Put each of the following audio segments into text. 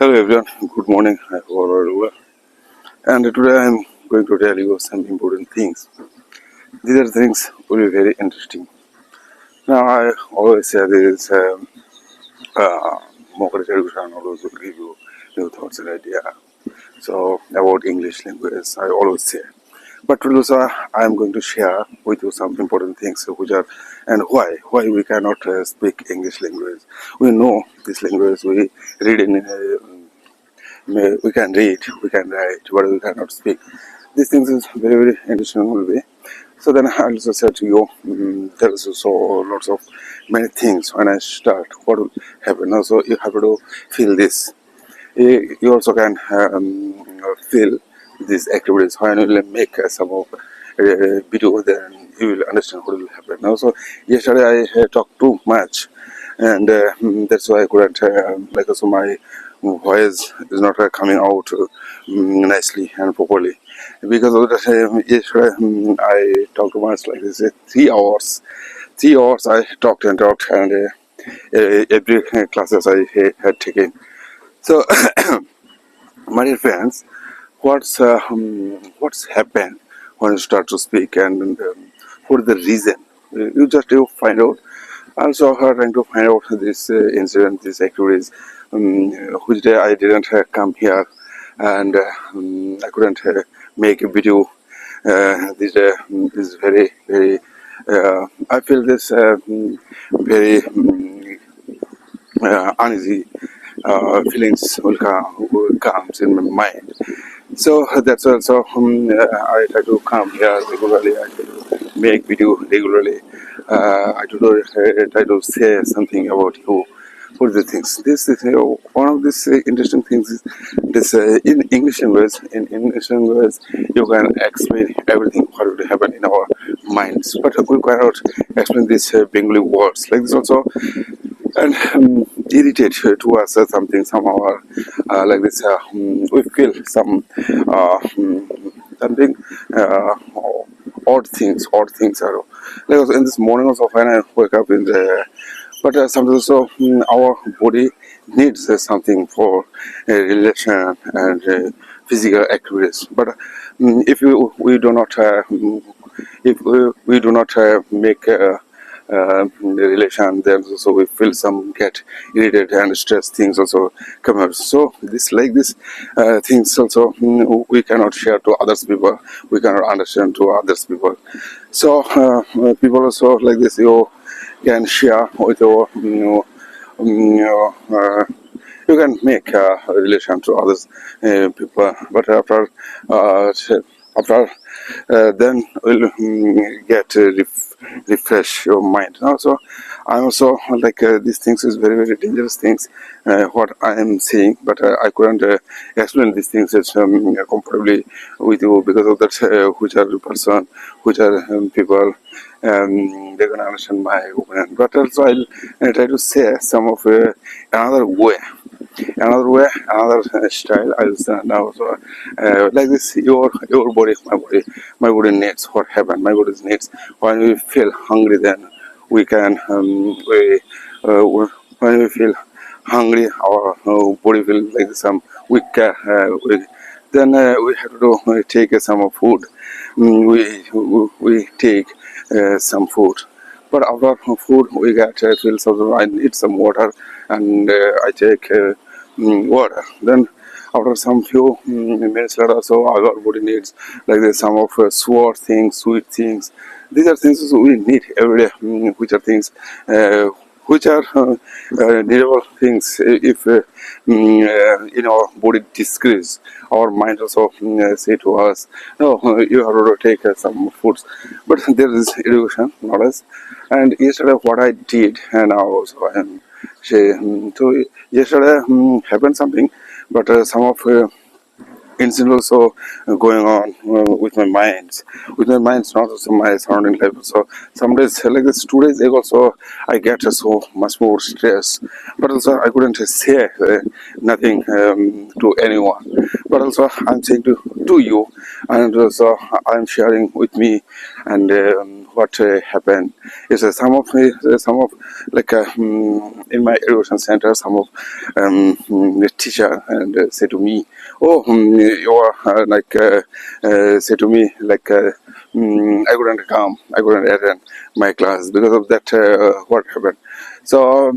Hello everyone, good morning. I hope all are well. And today I am going to tell you some important things. These are things will be very interesting. Now I always say this uh, Mokar Education always will give you new thoughts and idea. So about English language, I always say. But today also I am going to share with you some important things which are and why we cannot speak English language. We know this language. We read in we can read, we can write, but we cannot speak. These things is very interesting will be. So then I also said to you, there is also lots of many things when I start. What will happen? Also, you have to feel this. You also can feel these activities. When you will make some of video, then you will understand what will happen. Also, yesterday I talked too much, and that's why I couldn't like also my voice is not coming out nicely and properly because of that. Yesterday I talked too much like this. 3 hours, 3 hours I talked and talked, and every classes I had taken. So, my dear friends, what's happened when you start to speak, and what is the reason? You just you find out. Also, trying to find out this incident, these activities, which day I didn't come here, and I couldn't make a video. This is very. I feel this very uneasy feelings will comes in my mind. So that's also I try to come here regularly. I try to make video regularly. Try to say something about you. What are the things? This is one of these interesting things is this in English language. In English language, you can explain everything what will happen in our minds, but we cannot explain these Bengali words like this also and irritate to us or something somehow like this we feel something uh, odd things are like also in this morning also when I wake up in the but sometimes also our body needs something for relation and physical activities but if we do not if we do not make the relation, then also we feel some get irritated and stress things also come up. So this like this things also we cannot share to others people. We cannot understand to others people. So people also like this you can share with your you can make a relation to others people, but after then will get refresh your mind. Also, I also like these things is very dangerous things. What I am saying, but I couldn't explain these things as comfortably with you because of that. Which are the person, which are people. They're gonna understand my opinion, but also I'll try to say some of another style I will say now. So like this, your body, my body needs what happened. My body needs when we feel hungry. Then we can when we feel hungry, our body will like some weak. Then we have to take some food. We take some food. But after food, we get feel something. I need some water, and I take water. Then after some few minutes later, so our body needs like there's some of sour things, sweet things. These are things we need every day, which are things. Which are needable things if in our body decrease, our mind also say to us, no, you have to take some foods. But there is education, knowledge, and yesterday what I did, and now also I am saying, so yesterday happened something, but some of incident also going on with my minds, not also my surrounding life. So some days like this, 2 days ago also I get so much more stress, but also I couldn't say nothing to anyone. But also I'm saying to you, and also I'm sharing with me, and what happened is some of like in my erosion center, some of the teacher and say to me, oh, you are say to me like I couldn't come, I couldn't attend my class because of that. What happened? So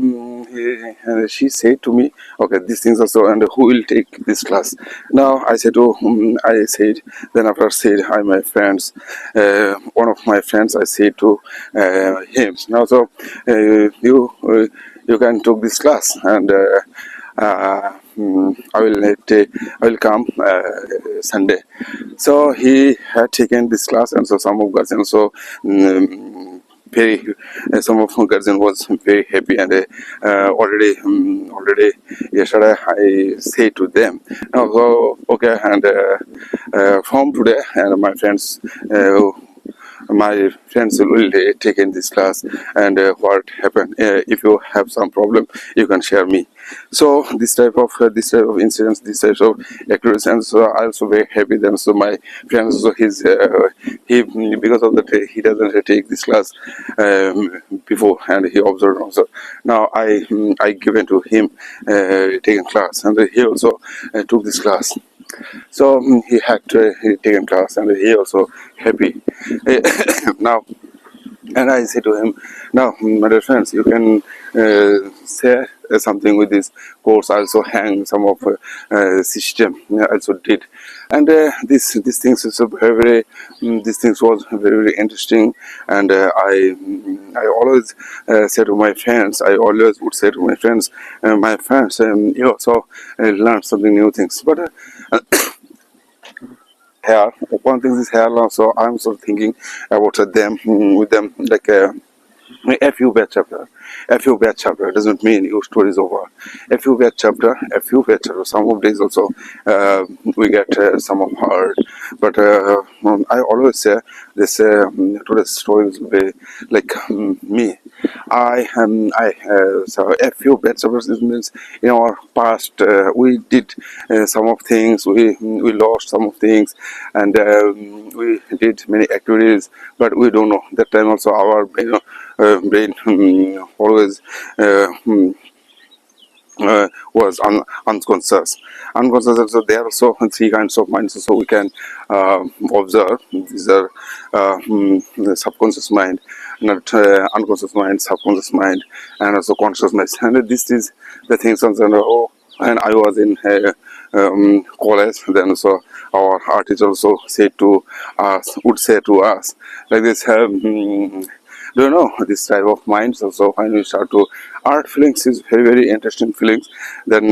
she said to me, okay, these things also, and who will take this class? Now I said, oh, I said, then after said, hi, my friends, one of my friends, I said to him, now so you can take this class, and I will come Sunday. So he had taken this class, and so some of guys also very some of my guardian was very happy, and already yesterday I say to them, now so okay, and from today, and my friends will take in this class, and what happened, if you have some problem you can share me. So this type of incidents, this type of activities, and so I also very happy then. So my friends, so he because of that he doesn't take this class before, and he observed also. Now I given to him taking class, and he also took this class. So he had he taken class, and he also happy. Now, and I say to him, now, my dear friends, you can share something with this course. I also hang some of system. I also did, and this things is a this things was very interesting. And I always say to my friends, I always would say to my friends, you also learn something new things, but. Hair. One thing is hair loss, so I'm sort of thinking about them with them like a few bad chapter. A few bad chapter doesn't mean your story is over. A few bad chapter, a few bad chapter. Some of days also we get some of hard, but I always say this today's story will be like me. So a few bad chapters. This means in our past we did some of things, we lost some of things, and we did many activities, but we don't know that time also our brain always was unconscious. Unconscious. So there are also three kinds of minds. So we can observe. These are the subconscious mind, not unconscious mind, subconscious mind, and also conscious mind. And this is the things. And and I was in college, then so our art teacher also said to us, would say to us like this. Do you know this type of minds? Also, when you start to art feelings is very interesting feelings. Then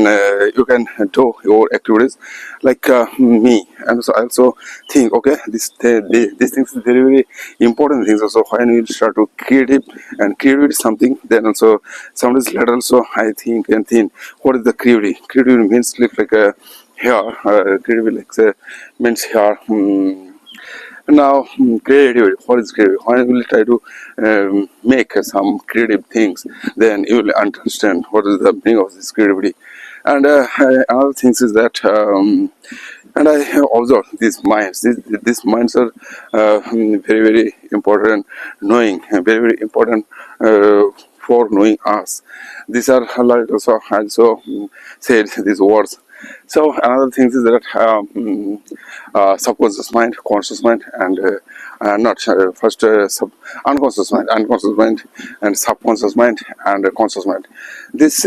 you can do your activities like me, and so I also think okay, these things is very important things. Also, when you start to creative and create something, then also some days later also I think and think what is the creativity? Creativity means like a here. Creativity like means here. Now, creativity. What is creativity? When you will try to make some creative things, then you will understand what is the meaning of this creativity. And another thing is that, and I have observed these minds. These minds are very important. Knowing very important. For knowing us, these are like also said these words. So another thing is that subconscious mind, conscious mind, and not first unconscious mind, and subconscious mind, and conscious mind. This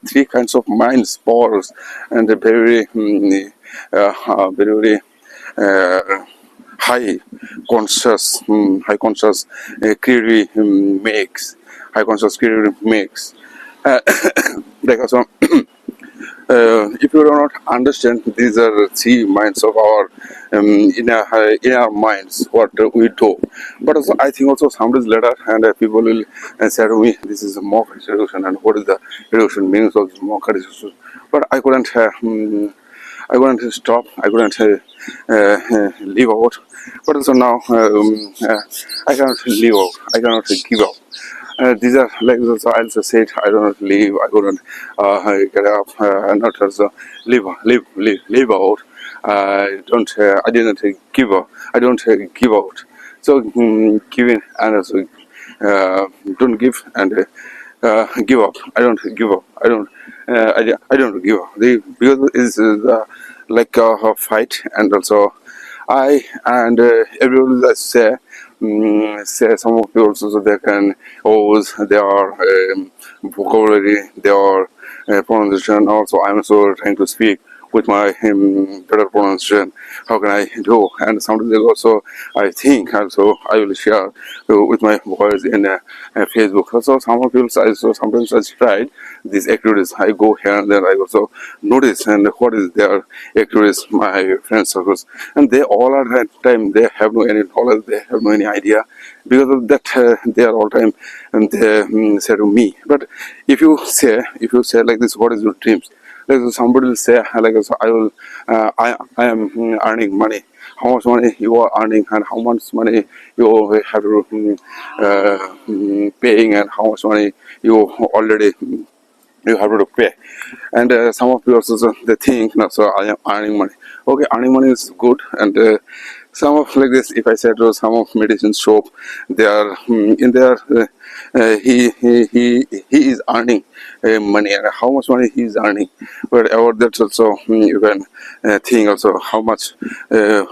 three kinds of minds powers, and very high high conscious creativity makes. High conscious creativity makes. Like also. If you do not understand, these are three minds of our inner minds, what we do. But also, I think also some days later, and people will say to me, this is a mock reduction, and what is the reduction means of mock reduction? But I couldn't I couldn't stop. I couldn't leave out. But also now I cannot leave out. I cannot give up. These are like also I also said I don't leave. I couldn't get up. Not also leave out. I don't. I didn't give up. I don't give out. So giving and also don't give and give up. I don't give up. I don't give up. Because it's like a fight, and also I and everyone that say some of people also so they can always they are vocabulary, they are pronunciation. Also, I'm also trying to speak with my better pronunciation. How can I do? And sometimes also I think also I will share with my voice in Facebook. Also, some of people also sometimes I tried these activities. I go here and then I also notice and what is their activities, my friends circles, and they all are at time they have no any knowledge, they have no any idea. Because of that, they are all time and they say to me. But if you say like this, what is your dreams? Like somebody will say like so I will I am earning money. How much money you are earning and how much money you have to paying and how much money you already you have to pay. And some of you also they think no, so I am earning money. Okay, earning money is good. And some of like this, if I said to some of medicine shop, they are in their he is earning money, and how much money he is earning. But about that also you can think also uh,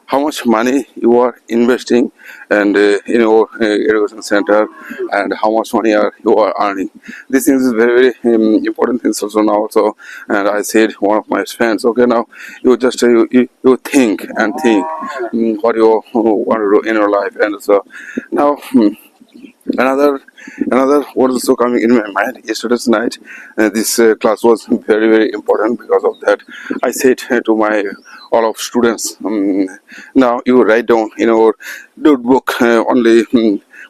how much money you are investing and in your education center, and how much money you are earning. This thing is very very important things also now also. And I said one of my friends, okay, now you just you think and think what you want to do in your life. And so now another what is also coming in my mind yesterday's night. This class was very very important. Because of that I said to my all of students, now you write down in your notebook only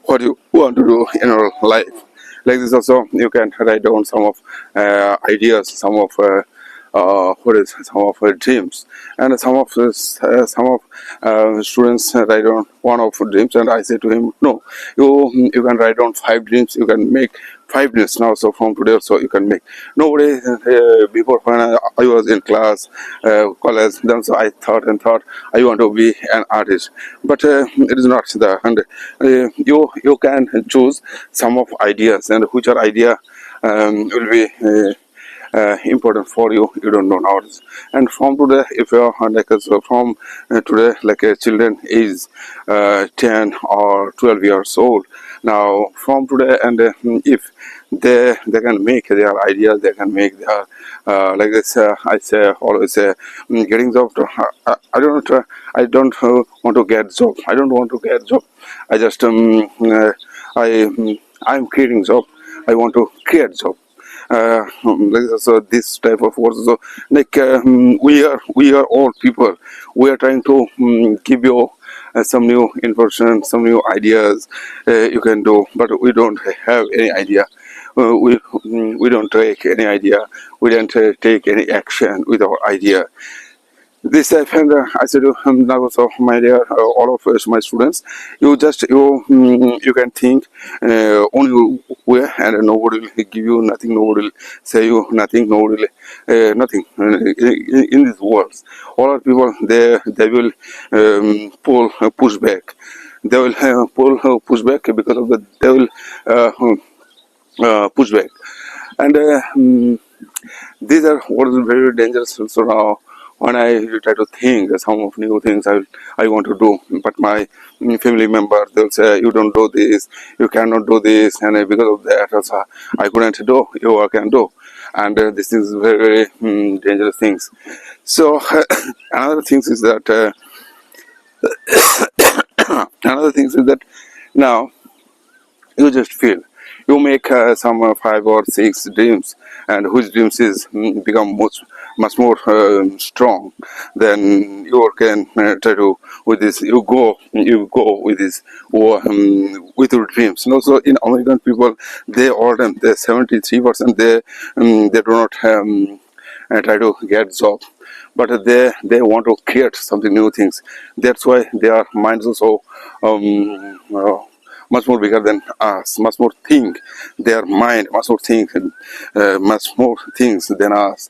what you want to do in your life. Like this also you can write down some of ideas, some of what is some of dreams. And some of students write down one of dreams, and I say to him, no, you can write down 5 dreams. You can make 5 dreams now. So from today also you can make. Nobody before when I was in class college, then so I thought I want to be an artist. But it is not the. And you can choose some of ideas, and which are idea will be important for you, you don't know nowadays. And from today, if you are like so from today, like a children is 10 or 12 years old now, from today, and if they can make their ideas, they can make their like this I say always say getting job to, I don't want to get job. I don't want to get job. I just I'm creating job. I want to create job. Like so this type of words. So like we are all people. We are trying to give you some new information, some new ideas you can do, but we don't have any idea. We don't take any idea. We don't take any action with our idea. This I found I said to now also my dear all of us, my students, you just you can think on your way, and nobody will give you nothing, nobody will say you nothing, nobody will nothing in these worlds. All our people they will push back. They will push back because of the they will push back. And these are what is very dangerous also now. When I try to think some of new things I want to do, but my family member they'll say you don't do this, you cannot do this, and because of that also I couldn't do, you can do. And this is very very dangerous things. So another thing is that another thing is that now you just feel you make some 5 or 6 dreams, and whose dreams is become much more strong. Then you can try to with this you go with this with your dreams. And also in American people, they all them they 73% they do not try to get job. but they want to create something new things. That's why their minds also much more bigger than us, much more think. Their mind much more think, much more things than us.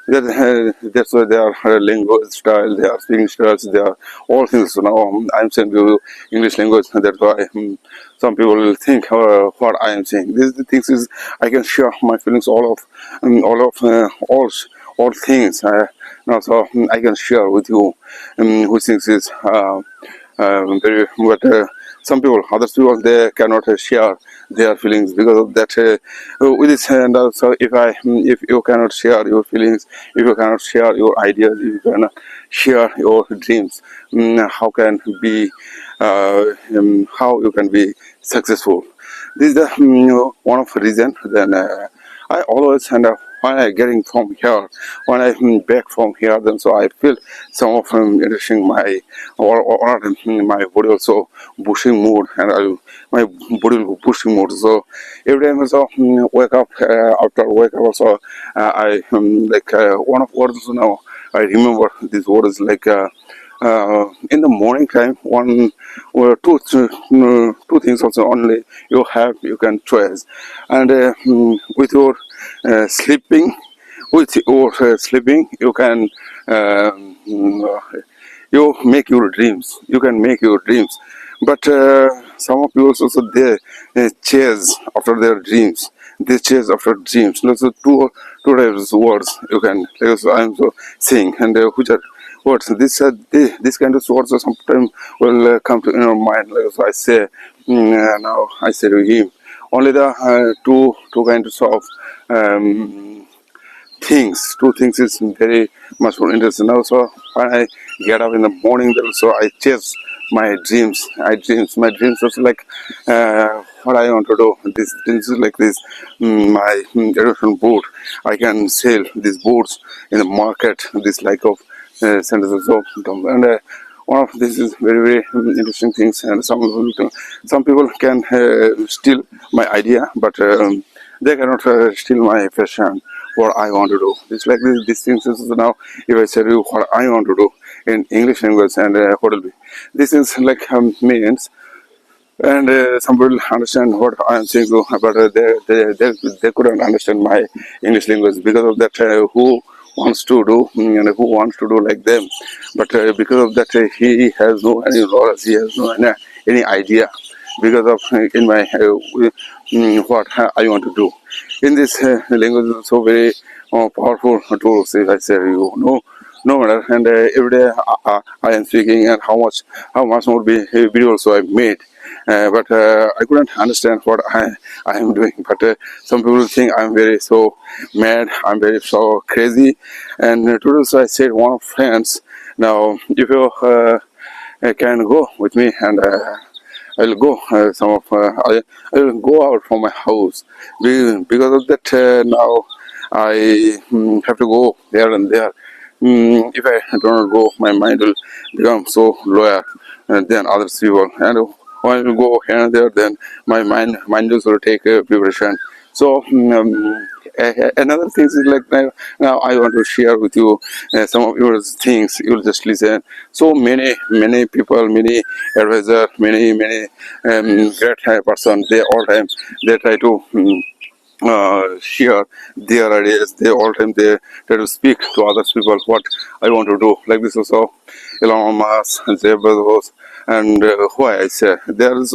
That's why their language style, their speaking styles, their all things. So now I'm saying you English language. That's why some people will think what I am saying. This the things is I can share my feelings all things. Now so I can share with you which things is very but. Some people, other people, they cannot share their feelings because of that. With this, and also, if you cannot share your feelings, if you cannot share your ideas, if you cannot share your dreams, how can be, how you can be successful? This is the one of the reason. Then I always and when I getting from here, when I back from here, then so I feel some of interesting my or my body also pushing mood, and my body will pushing mood. So every time also wake up after wake up also I like one of words now I remember this word is like. In the morning time, one or two things also only you can choose, and with your sleeping, you can you make your dreams. You can make your dreams, but some of you also they chase after their dreams. They chase after dreams. So two types of words you can. Like I'm so saying, and which are words. This kind of words sometimes will come to in your mind. Like so I say now, I say to him only the two kinds of um, things. Two things is very much more interesting. Also, when I get up in the morning, also I chase my dreams. My dreams is like what I want to do. This is like this. My erosion boat. I can sell these boats in the market. This like of sentences of and. One of this is very interesting things, and some people can steal my idea, but they cannot steal my passion. What I want to do. It's like this. These things is now. If I say to you what I want to do in English language, and what will be, this is like means, and some people understand what I am saying, but they couldn't understand my English language because of that. Who wants to do and who wants to do like them, but because of that he has no any knowledge, he has no any idea because of in my what I want to do in this language is so very powerful tools. If I say you know no matter, and every day I am speaking, and how much more videos I made, but I couldn't understand what I am doing. But some people think I'm very so mad, I'm very so crazy, and today also I said one of friends. Now, if you can go with me, and I'll go. I will go out from my house because of that. Now I have to go there and there. If I do not go, my mind will become so lower than other people, and when I will go here and there, then my mind will take preparation. So another thing is like now I want to share with you some of your things. You'll just listen. So many people, many advisor, many great person. They all time they try to. Share their ideas. They all time they try to speak to other people what I want to do. Like this also, Elon Musk, Jeff Bezos, and why I say there is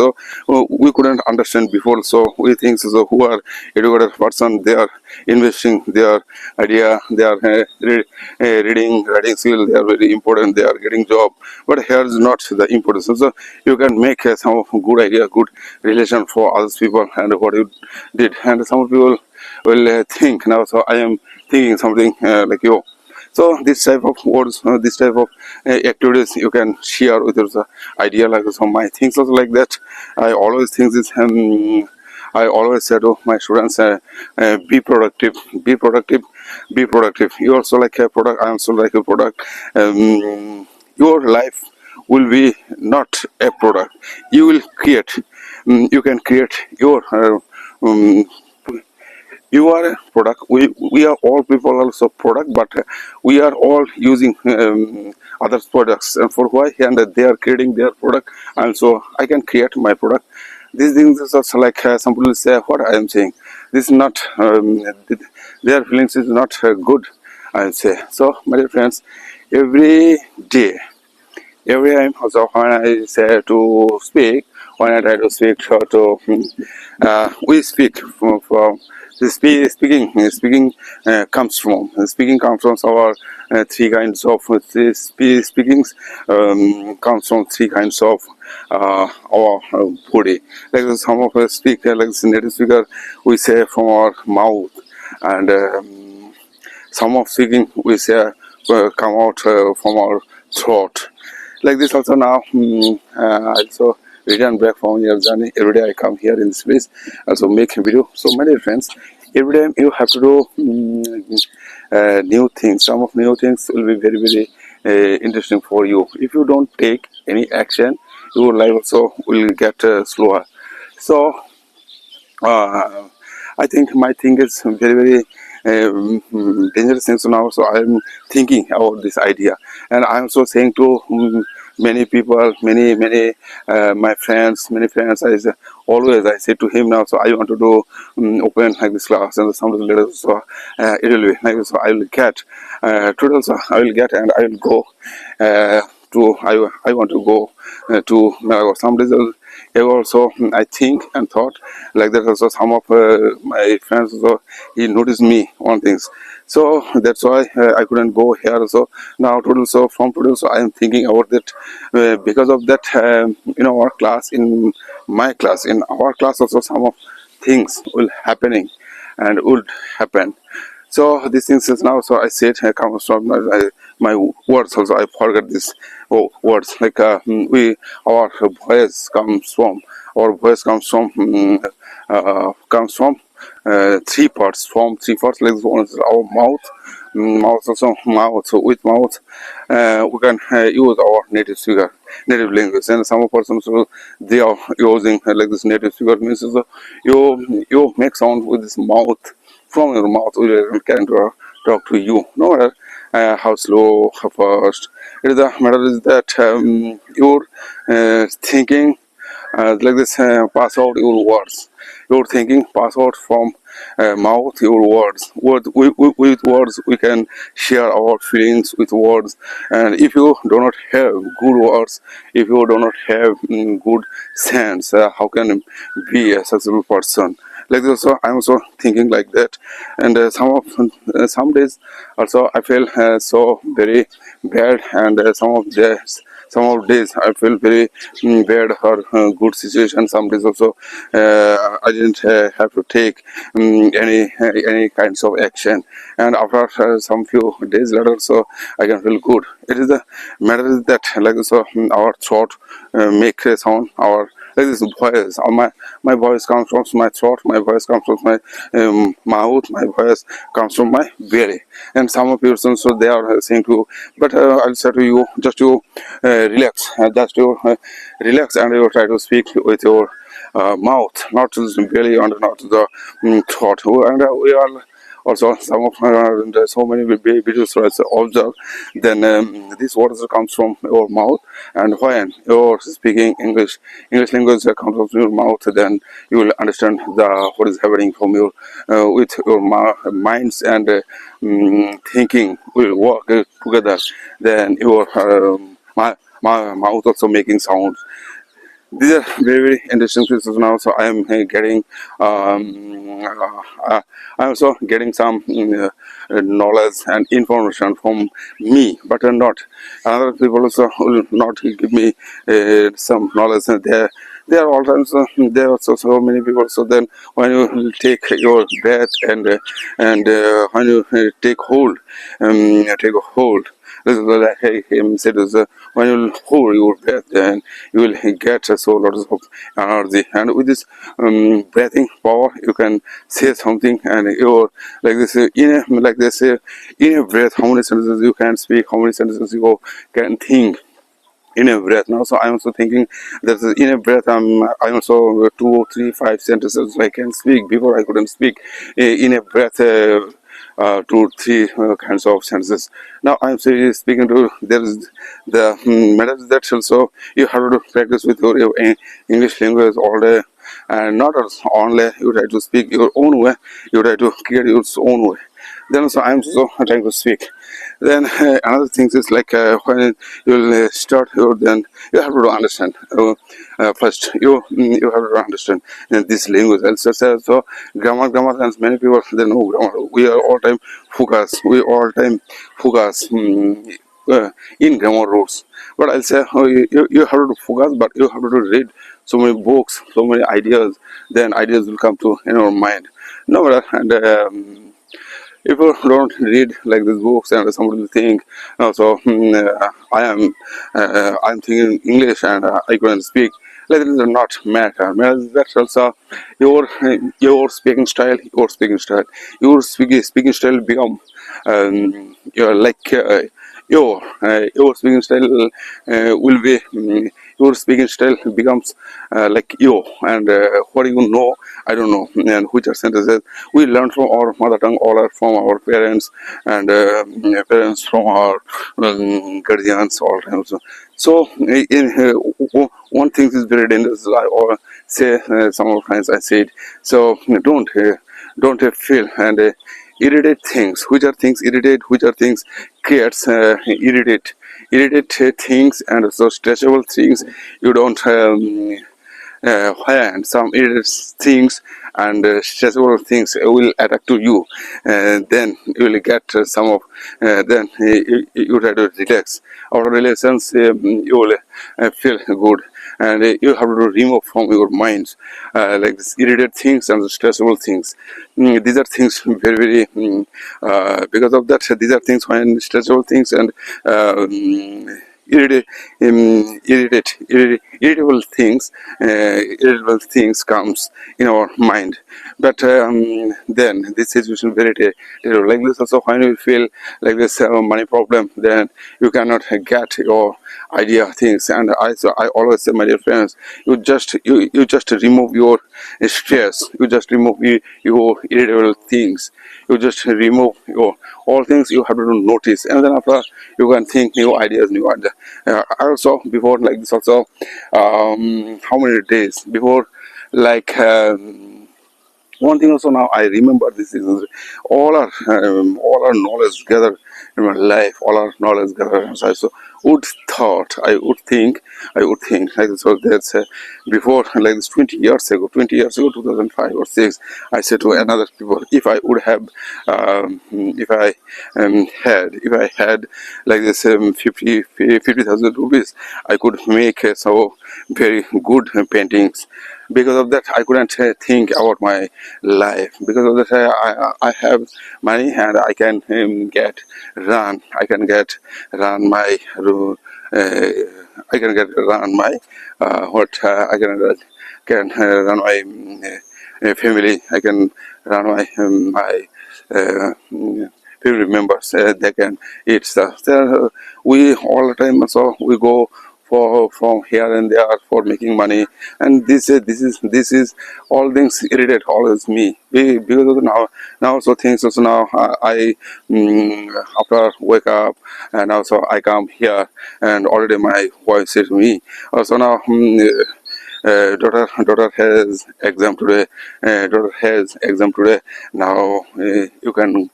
we couldn't understand before. So we think so who are educated person, they are investing their idea, they are reading, writing skill. They are very important. They are getting job, but here is not the importance. So you can make some good idea, good relation for other people, and what you did, and some people will think now. So I am thinking something like you. So this type of words, this type of activities you can share with your idea, like some my things also like that. I always think this. I always say to my students, be productive, be productive, be productive. You also like a product. I also like a product. Your life will be not a product. You will create. You can create your um, You are a product. We are all people also product, but we are all using others products, and for why, and they are creating their product, and so I can create my product. These things is also like some people say what I am saying. This is not their feelings is not good, I will say. So my dear friends, every day, every time also when I say to speak, when I try to speak we speak from the speaking comes from our three kinds of speakings comes from three kinds of our body. Like some of us speak like this native speaker, we say from our mouth, and some of speaking we say come out from our throat. Like this also now, also return back from your journey. Every day I come here in this place, also make a video. So my dear friends, every day you have to do new things. Some of new things will be very very interesting for you. If you don't take any action, your life also will get slower. So uh, I think my thing is very very dangerous things now. So I'm thinking about this idea, and I'm also saying to many people, many my friends, many friends. Always I say to him now. So I want to do open like this class, and some later. So it will be like this. So I will get today also I will get, and I will go to I want to go to some days. Also, I think and thought like that. Also, some of my friends also he noticed me on things, so that's why I couldn't go here. Also, now today, so from today, so I am thinking about that because of that. In our class, in my class, in our class, also some of things will happening and would happen. So these things is now. So I said comes from my words. Also I forget this words like we our voice comes from comes from three parts. From three parts like this one is our mouth. Mouth also mouth. So with mouth we can use our native language, and some persons they are using like this native speaker means you make sound with this mouth. From your mouth we can talk to you, no matter how slow, how fast. It is the matter is that your thinking like this pass out your words. Your thinking pass out from mouth your words. With words we can share our feelings with words. And if you do not have good words, if you do not have good sense, how can you be a successful person? Like this, so I'm also thinking like that. And some days also I feel so very bad, and some of days I feel very bad or good situation. Some days also I didn't have to take any kinds of action, and after some few days later, so I can feel good. It is the matter is that like so our throat make a sound. Our like this voice, my voice comes from my throat, my voice comes from my mouth, my voice comes from my belly. And some of you so they are saying to, but I'll say to you, just to relax, just to relax, and you try to speak with your mouth, not to the belly and not to the throat. And we are also some of so many videos was observed. Then this words comes from your mouth, and when you're speaking English language comes from your mouth, then you will understand the what is happening from your with your minds, and thinking will work together. Then your my mouth also making sounds. These are very very interesting pieces now. So I am getting I'm also getting some knowledge and information from me, but not other people also will not give me some knowledge. And there are all times there are also so many people. So then when you take your breath, and when you take a hold. This is what I said is when you hold your breath, then you will get so lots of energy. And with this breathing power, you can say something, and you're like this in a breath. How many sentences you can speak? How many sentences you can think? in a breath. Now, so I'm also thinking that in a breath, I'm also 2 or 3 5 sentences I can speak. Before I couldn't speak in a breath. 2 3 kinds of sentences. Now I'm speaking to there is the matters that also you have to practice with your English language all day, and not only you try to speak your own way, you try to create your own way. Then also I'm also trying to speak. Then another thing is like when you'll start your, then you have to understand first you have to understand this language. And so grammar and many people they know grammar. We are all time focus in grammar rules. But I'll say you have to focus, but you have to read so many books, so many ideas. Then ideas will come to in our mind. No, and if you don't read like these books and somebody will think, so I'm thinking English and I couldn't speak. Like this does not matter. That's also your speaking style. Your speaking style become your like your speaking style will be your speaking style becomes like you, and what you know I don't know, and which are sentences we learn from our mother tongue, all are from our parents, and parents from our guardians all times. So one thing is very dangerous. I always say some of times I said so. Don't feel and irritate things. Which are things irritate? Which are things creates irritate things, and so stressful things you don't and some irritating things and stressful things will attack to you, then you will get some of then you try to relax. After relations you will feel good, and you have to remove from your minds like this irritated things and stressful things. These are things very very because of that these are things when stressful things and irritate, irritable things comes in our mind. But then this situation very terrible. Like this also when you feel like this money problem, then you cannot get your idea things. And I always say, my dear friends, you just remove your stress, you just remove your irritable things, you just remove your all things you have to notice, and then after you can think new ideas, new ideas. Also before like this also how many days before like one thing also now I remember this is all our knowledge gathered in my life, all our knowledge gathered. And so I would thought, I would think like so that's before like this 20 years ago, 2005 or 6, I said to another people, if I would have if I had like this 50,000 rupees, I could make so very good paintings. Because of that I couldn't think about my life. Because of that I have money and I can I can get run my I can get run my I can run my family. I can run my uh, family members. They can eat stuff. We all the time so we go for from here and there for making money, and this is all things irritate always me. Because of now also things also now after wake up and also I come here and already my wife said to me also now daughter has exam today. Daughter has exam today. Now you can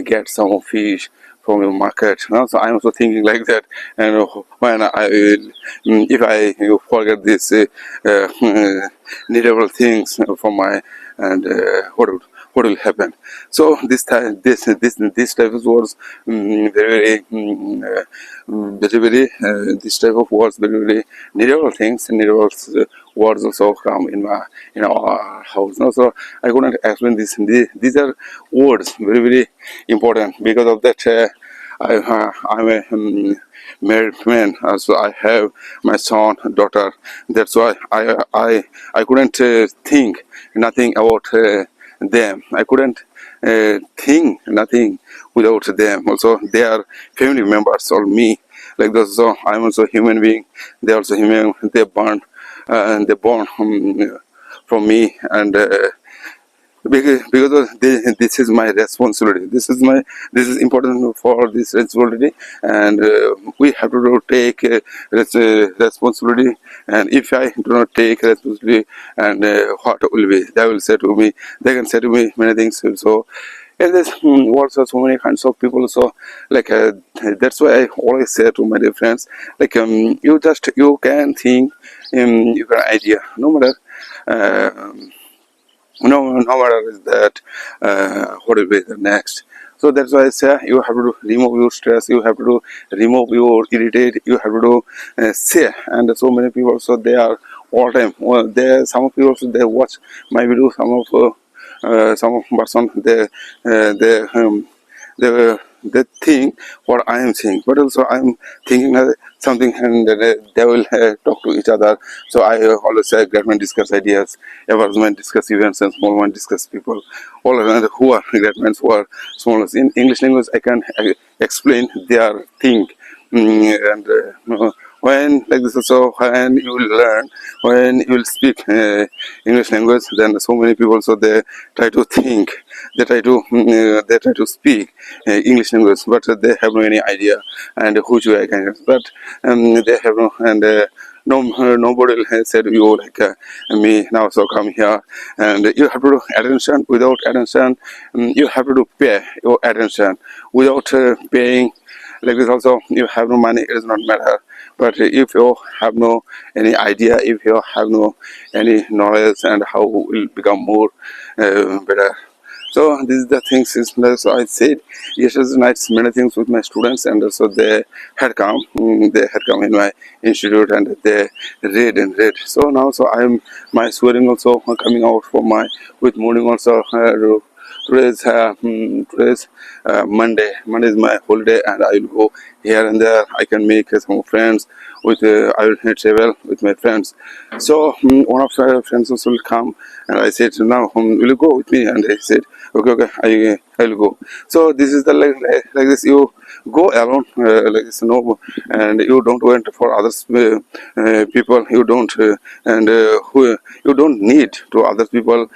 get some fish from your market. So I'm also thinking like that. And when I will, if I forget this needable things from my and what will happen. So this type of words this type of words very needable things, needable words also come in our house. No? So I couldn't explain this. These are words very important. Because of that I'm a married man, so I have my son, daughter. That's why I couldn't think nothing about them. I couldn't think nothing without them. Also, they are family members or me. like this. So I'm also human being. They also human. They born from me, and because of this is my responsibility. This is important for this responsibility, and we have to take responsibility. And if I do not take responsibility, and what will be, they will say to me, they can say to me many things. So in this world, so many kinds of people. So like that's why I always say to my dear friends, like you can think, you can idea, no matter. No matter is that what will be the next. So that's why I say you have to remove your stress, you have to remove your irritate, you have to say. And so many people, so they are all time, well, they, some of people, so they watch my video, some of person, they they think what I am saying, but also I am thinking something, and they will talk to each other. So I always say great men discuss ideas, average men discuss events, and small men discuss people. All around who are great men, who are small. In English language, I can explain their thing. And when like this, so when you will learn, when you will speak English language, then so many people, so they try to think, they try to speak English language, but they have no any idea and which way I can get. But they have no, and no, nobody will say to you like me now, so come here, and you have to do attention. Without attention, you have to do pay your attention. Without paying, like this also, you have no money, it does not matter. But if you have no any idea, if you have no any knowledge, and how will become more better. So this is the things is, so I said yesterday night many things with my students, and also they had come in my institute, and they read and read. So now, so I'm my swearing also coming out for my with morning also. Today's Monday. Monday is my holiday, and I will go here and there. I can make some friends with. I will travel with my friends. So one of my friends also will come, and I said, "Now will you go with me?" And he said, "Okay, okay, I will go." So this is the like this. You go alone like this, no, and you don't wait for others people. You don't and who you don't need to other people.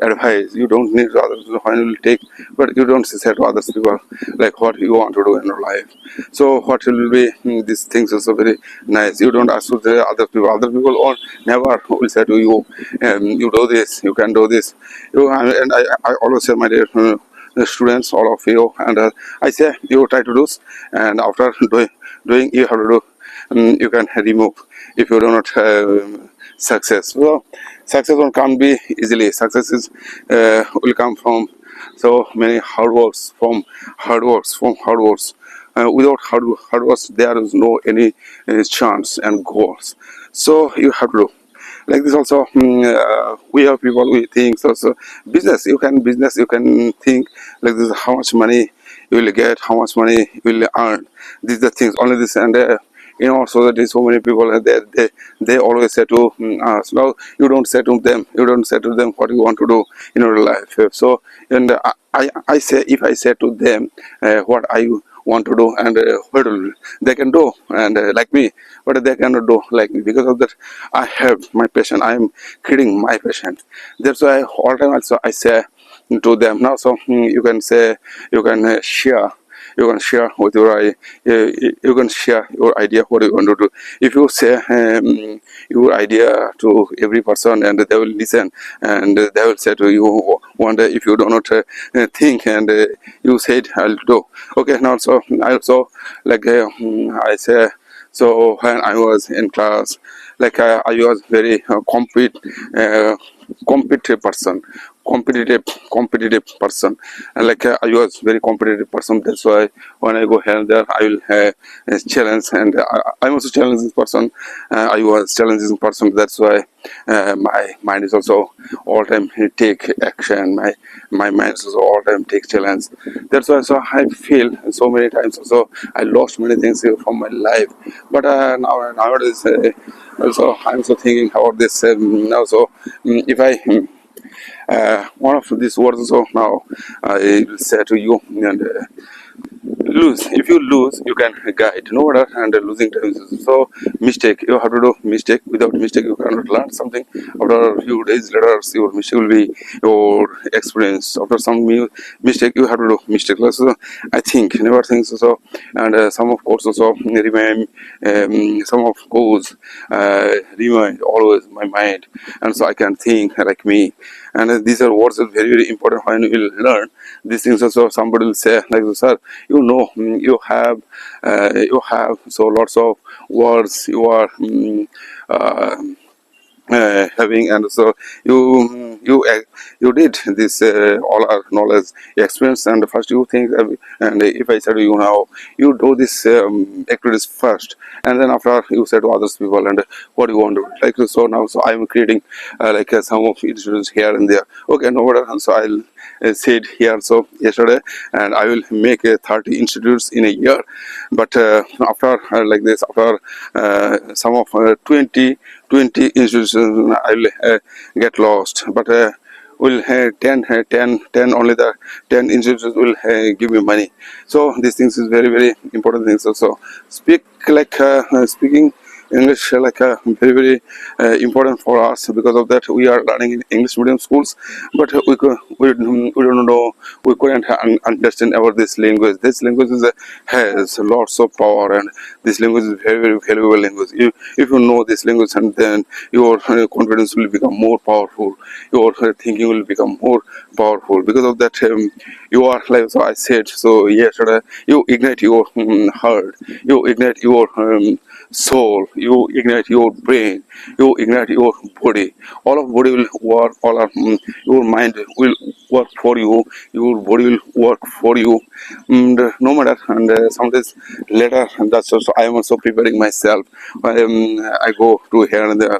Advice. You don't need others to finally take, but you don't say to others people like what you want to do in your life. So what will be these things also very nice. You don't ask to the other people. Other people all never will say to you, you do this, you can do this. And I always say my dear the students, all of you, and I say you try to do, and after doing you have to do. You can remove if you do not success. So success won't come be easily. Success is will come from so many hard works, from hard works. Without hard works, there is no any chance and goals. So you have to do. Like this also, we have people we think also business. You can think like this: how much money you will get, how much money you will earn. These are the things. Only this and. So that so many people they always say to us, no, you don't say to them what you want to do in your life. So and I say, if I say to them what I want to do, and what they can do, and like me, but they cannot do like me. Because of that, I have my passion, I am creating my passion. That's why all time also I say to them now. So you can say, you can share, with your you can share your idea what you want to do. If you say your idea to every person, and they will listen, and they will say to you one day, if you do not think, and you said I'll do, okay. Now so I also like I say, so when I was in class, like I was very competitive person, competitive person, and like I was very competitive person. That's why when I go here and there, I will challenge, and I'm also challenging person. I was challenging person. That's why my mind is also all time take action. My mind is also all time take challenge. That's why so I feel so many times also I lost many things from my life. But nowadays also I'm also thinking about this now. So if I one of these words also now I will say to you, and lose. If you lose, you can guide, no matter, and losing times. So mistake, you have to do mistake. Without mistake you cannot learn something. After a few days later, your mistake will be your experience. After some mistake, you have to do mistake. So I think, never think so. And some of course also remain, some of course remind always my mind, and so I can think like me. And these are words are very very important when you will learn these things. Also somebody will say like, sir, you have so lots of words you are having, and so you did this all our knowledge experience, and first you think and if I said you now you do this activities first, and then after you say to others people, and what you want to do, like so now. So I'm creating like some of institutions here and there, okay, no matter. And so I'll said here so yesterday, and I will make 30 institutes in a year. But after like this, after some of 20 institutions, I'll get lost. But will 10 only the 10 institutions will give me money. So these things is very very important things also. Speak like speaking English like very very important for us. Because of that we are learning in English medium schools, but we don't know, we couldn't understand about this language. This language is, has lots of power, and this language is very very valuable language. If you know this language, and then your confidence will become more powerful, your thinking will become more powerful. Because of that you are like, so I said so yesterday, you ignite your heart, you ignite your soul, you ignite your brain, you ignite your body. All of body will work, all of your mind will work for you, your body will work for you. And no matter, and sometimes later, and that's also I am also preparing myself. I go to here and there,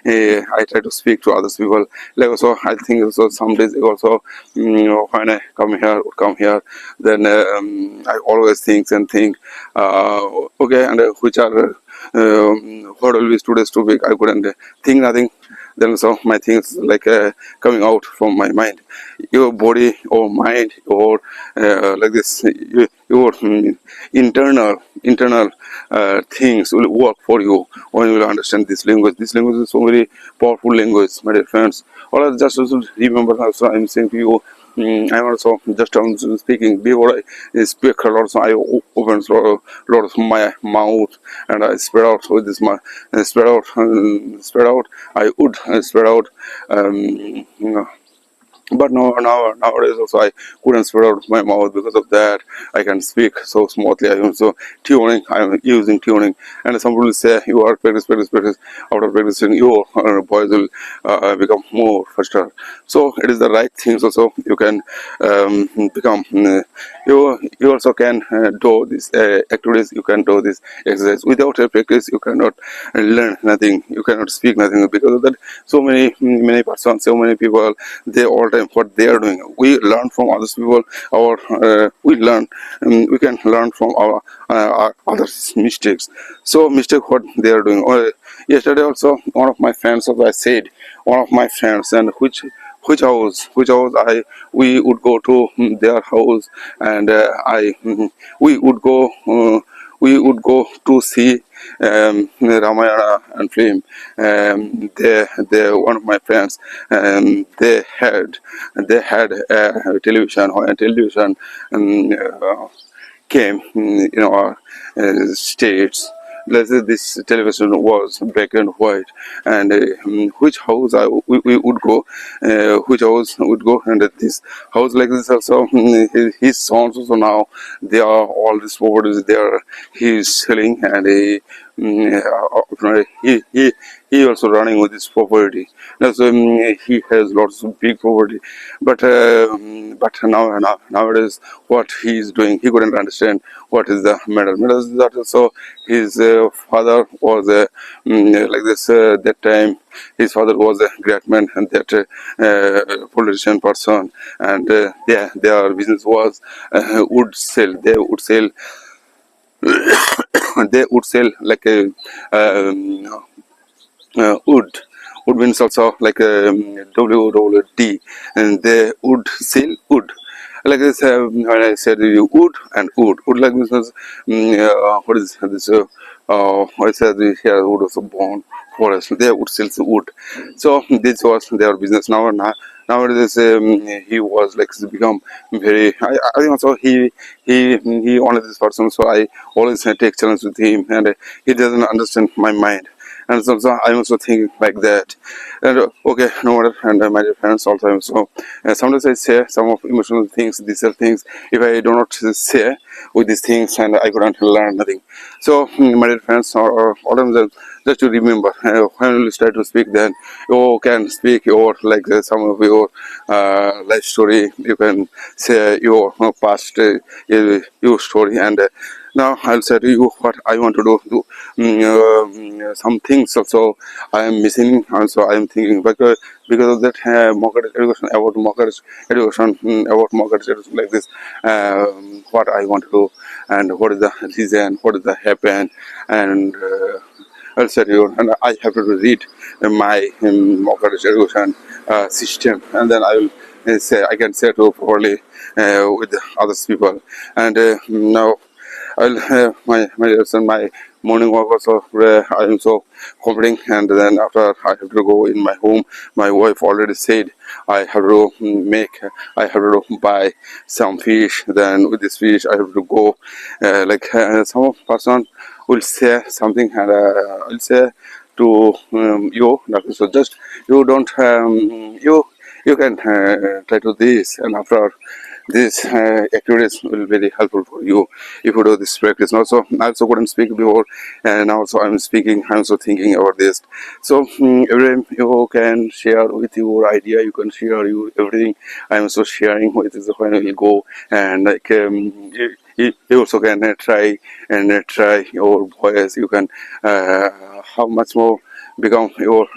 I try to speak to others people. Like also I think also some days also when I come here, then I always think okay, and which are what always today's topic, I couldn't think nothing. Then so my things like coming out from my mind, your body or mind or like this, your internal things will work for you when you will understand this language. This language is so very powerful language, my dear friends. All I just also remember, also I'm saying to you, I'm also just speaking. Before I speak a lot, so I open a lot of my mouth, and I spread out with this my spread out. I would spread out. Um, but nowadays also I couldn't spread out my mouth. Because of that I can speak so smoothly. I am so tuning, I am using tuning. And some people say you are practice. After practicing your voice will become more faster. So it is the right things also. You can become you also can do this activities, you can do this exercise. Without a practice you cannot learn nothing, you cannot speak nothing. Because of that so many persons, so many people, they all time what they are doing, we learn from others people. Our we can learn from our others mistakes. So mistake what they are doing. Yesterday also one of my friends, also I said one of my friends, and which house I we would go to their house, and we would go to see Ramayana and film. They one of my friends, they had a television. When a television came in our states. Let's say this television was black and white, and which house we would go, which house would go, and this house like this also, his sons also now, they are all these properties there he's selling, and he also running with this property. That's he has lots of big property, but nowadays what he is doing, he couldn't understand what is the matter. Matter is that also his father was like this that time. His father was a great man, and that politician person, and their business was would sell. They would sell. They would sell like a wood. Wood means also like WWD, and they would sell wood. like this. When I said you wood like this was what is this? I said here wood was born forest. They would sell wood. So this was their business. Nowadays he was like become very. I think also he only this person. So I always take challenge with him, and he doesn't understand my mind. And so I'm also thinking like that. And okay, no matter. And my dear friends, also I'm so sometimes I say some of emotional things, these are things. If I do not say with these things, and I couldn't learn nothing. So my dear friends, or all of them, just to remember when you start to speak, then you can speak your like some of your life story. You can say your past your story, and now I'll say to you what I want to some things also I am missing. Also I am thinking because of that market education about market education about market education like this. What I want to do and what is the reason, what is the happen, and I'll say to you, and I have to read my market education system, and then I will say I can say to properly with the other people. And now I'll have my lesson, my morning walk also. I am so comforting, and then after I have to go in my home. My wife already said I have to I have to buy some fish. Then with this fish, I have to go. Some person will say something, and I'll say to you. So just you don't you can try to this, and after this activities will be very helpful for you if you do this practice. And also, I also couldn't speak before, and also I'm speaking. I'm also thinking about this. So every time you can share with your idea, you can share your everything. I'm also sharing with this when we go, and like you also can try your voice. You can how much more become your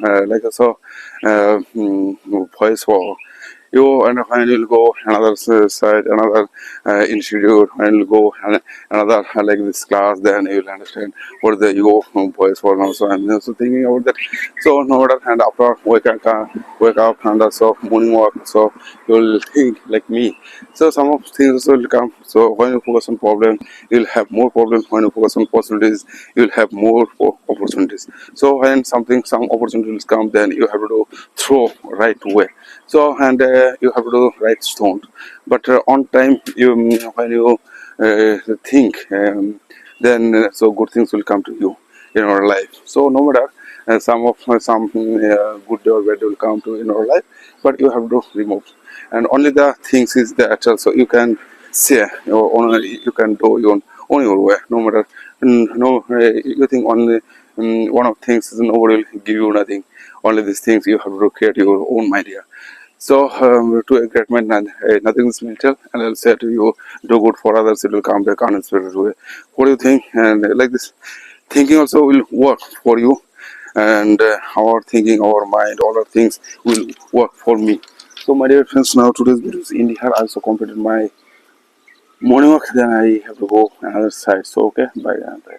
voice for you, and when you'll go another side, another institute, and you'll go another like this class, then you'll understand what the ego voice for now. So I'm also thinking about that. So no matter, and after wake up and also morning walk, so you'll think like me. So some of things will come. So when you focus on problem, you'll have more problems. When you focus on possibilities, you'll have more opportunities. So when some opportunities come, then you have to throw right away. So and you have to do right stone, but on time you when you think, then so good things will come to you in our life. So no matter some good or bad will come to in our life, but you have to remove, and only the things is that also you can say or only you can do on your way. No matter no you think only one of things is nobody will give you nothing. Only these things you have to create your own idea. So, to a great man, nothing is spiritual, and I'll say to you, do good for others, it will come back on a spiritual way. What do you think? And like this, thinking also will work for you, and our thinking, our mind, all our things will work for me. So, my dear friends, now today's video is in here. I also completed my morning work, then I have to go another side. So, okay, bye. Bye.